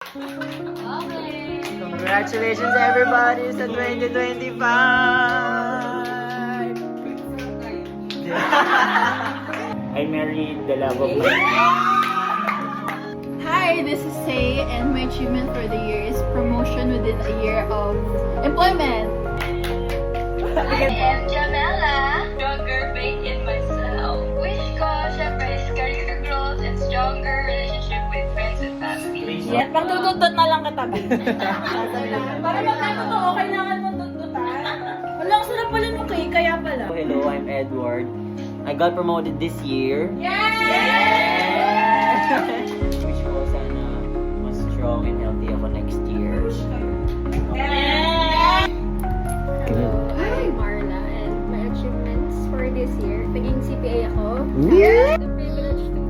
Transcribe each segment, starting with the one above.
Congratulations everybody sa 2025! I married the love of my Hi, this is Say, and my achievement for the year is promotion within a year of employment. I am Jamela, stronger faith in myself. Wish ko, syempre, is career growth and stronger relationship with friends and family. Yan, pagdududot na lang katabi. Para magkatotoo, kailangan mong dudutan. Walang sarap pala nung cake, kaya pala. Hello, I'm Edward. I got promoted this year. Wish ko sana mas strong and healthy ako next year. Hello, I'm Marla, and my achievements for this year, naging CPA ako. The privilege to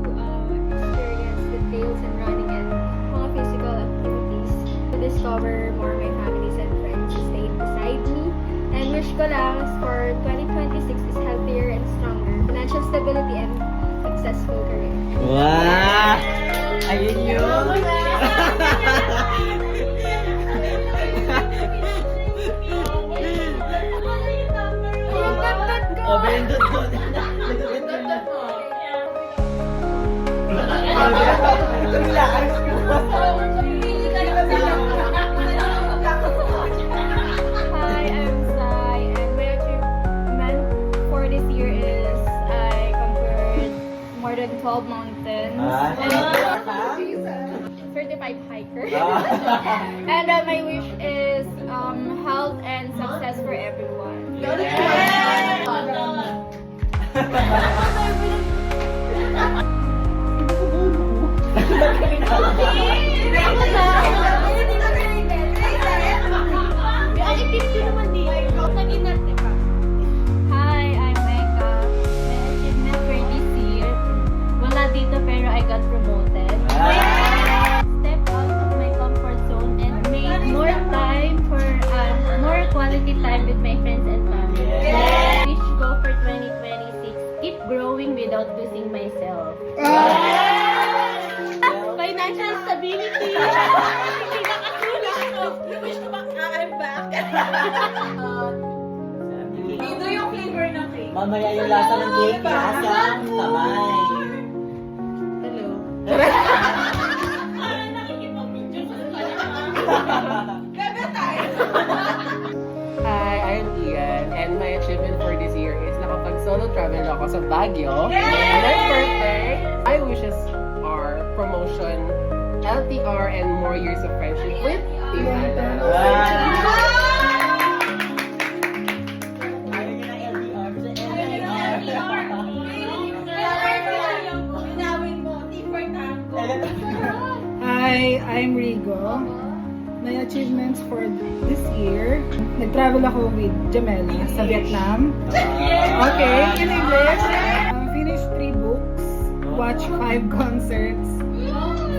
experience the trails and running and mga physical activities. To discover more my families and friends who stayed beside me. And wish ko lang for 2026 is healthier and stronger, financial stability and successful career. Wow! Ayun yun! O, bendot ko. Hi, I'm Sai, and my achievement for this year is I conquered more than 12 mountains. 35 hikers. And my wish is health and success for everyone. Hi, I'm Mecca. My achievement for this year, wala dito pero I got promoted. Step out of my comfort zone and made more time for more quality time with my friends and family. Wish go for 2026. Keep growing without losing myself. Financial stability. Wish ko ba, I'm back. Ito yung flavor ng cake. Mamaya yung lasa ng cake, lasang kamay. Hello. Hi, I'm Ian, and my achievement for this year is nakapag-solo travel ako sa Baguio. And my birthday, my wishes are promotion, LTR, and more years of friendship with Hi, I'm Rigo. My achievements for this year, nag-travel ako with Jamela sa Vietnam. Okay, in English. Finished 3 books, watched 5 concerts,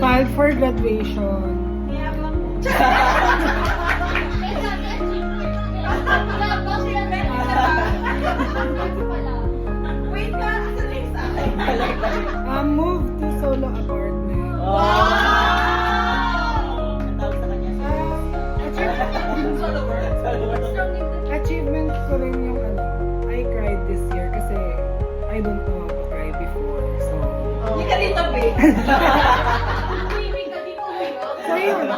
filed for graduation. Moved to solo apartment. Achievement ko rin yung I cried this year kasi I don't know how to cry before. So, Hindi ka dito, babe. so yun.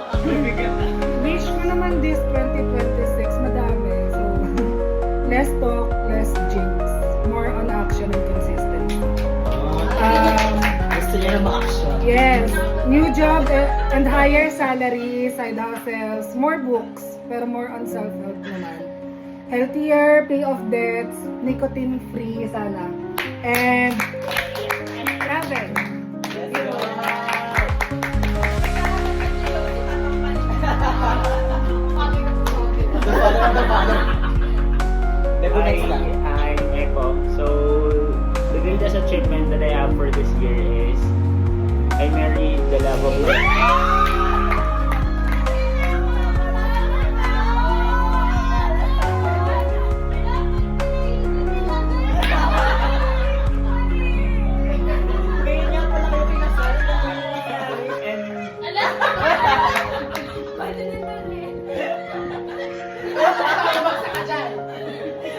Wish ko naman this 2026 madami. So, less talk, less jinx. More on action and consistency. Gusto niya na ma-action. Yes. New job and higher salary, side hustles, more books, pero more on self-help naman. Healthier, pay off debts, nicotine-free sana. And travel. I'm Echo. So, the greatest achievement that I have for this year is I married the love of my life.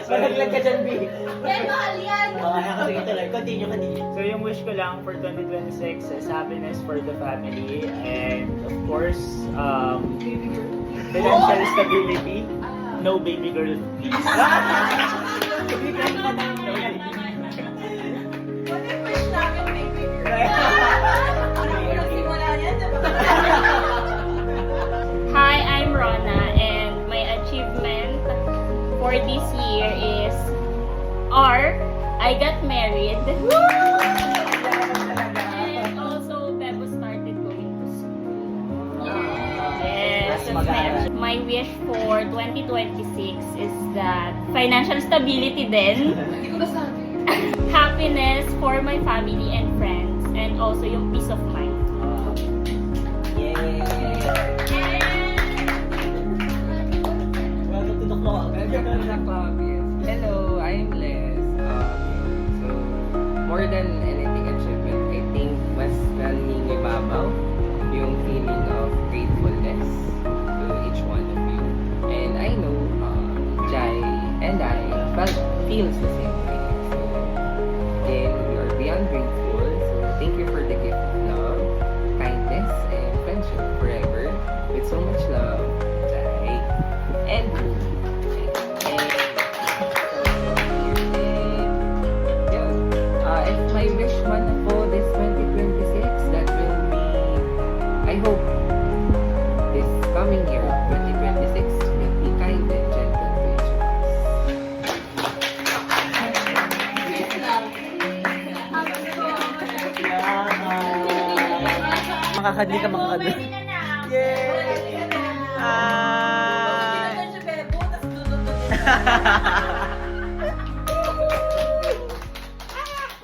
Malaglag ka dyan, B. Yan, mahal yan. Sige, tuloy. Continue. So yung wish ko lang for 2026 is happiness for the family and of course financial stability. No baby girl, please. What if wish namin may bigger? Parang ko nagsimula yan, diba? Hi, I'm Rona, and my achievement for this year is I got married. And also, Bebo started going to school. Yes, that's marriage. My wish for 2026 is that financial stability then. Happiness for my family and friends, and also yung peace of mind. Hello, I'm Les. So, more than anything achievement, I think mas nanging ibabaw yung feeling of gratefulness to each one of you. And I know Jai and I feels the same way. So, again, we are beyond grateful. So, thank you for the gift of love, kindness, and friendship forever. With so much love, Jai and me. If my wish man for this 2026, that will be, I hope this coming year, 2026, will be kind and gentle to each of us. Makakadli ka, makakadli. Yay! Siya, Bebo, tapos dudot-dot.